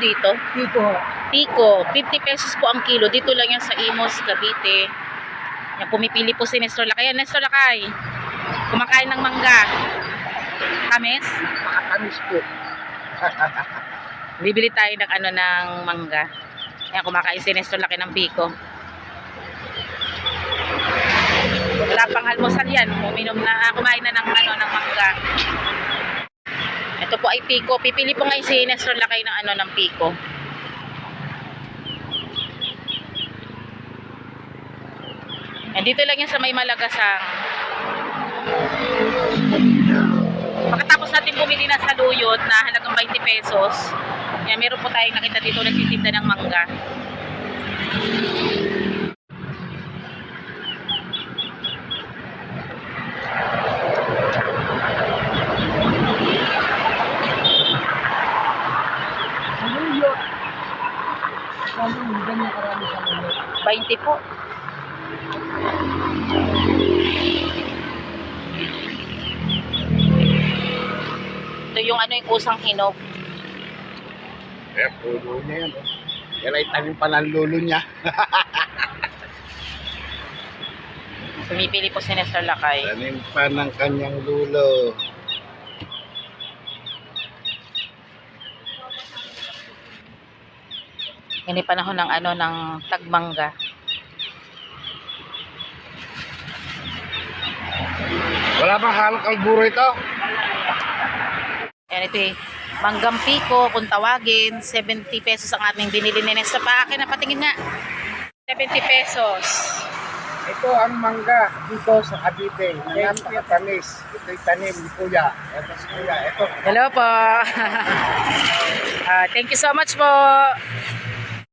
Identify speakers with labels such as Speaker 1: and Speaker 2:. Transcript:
Speaker 1: dito?
Speaker 2: Pico.
Speaker 1: Pico, 50 pesos po ang kilo. Dito lang yan sa Imos, Cavite. Yan, pumipili po si Nestor Lakay. Yan, Nestor Lakay. Kumakain ng mangga. Kamis?
Speaker 2: Makatamis po.
Speaker 1: Bibili tayo ng ng mangga. Yan, kumakain si Nestor Lakay ng Pico. Wala pang almusal yan. Kumain na ng ng mangga. Ito po ay Pico. Pipili po ngayon si Nestor Lakay ng ng Pico. And dito lang yan sa may Malagasang. Pagkatapos natin bumili na sa Luyot na halagang 20 pesos, yan, meron po tayong nakita dito nagtitinda ng mangga.
Speaker 2: Luyot. Ganyan karami sa Luyot.
Speaker 1: 20 po. Ito yung yung kusang hinog.
Speaker 2: Puno niya yan. Yan ay tanim pa ng lolo niya.
Speaker 1: Pumipili po si Nestor Lakay.
Speaker 2: Tanim pa ng kanyang lulo.
Speaker 1: Yan yung panahon ng ng tagmangga.
Speaker 2: Wala bang halong kalburo ito?
Speaker 1: Yan, ito manggang Pico, kung tawagin, 70 pesos ang ating binili ni Nestor. Pa akin na, patingin nga. 70 pesos.
Speaker 2: Ito ang mangga dito sa Cavite. Napakatamis. Ito'y tanim ni Kuya. Ito si Kuya. Ito.
Speaker 1: Hello po. Thank you so much po.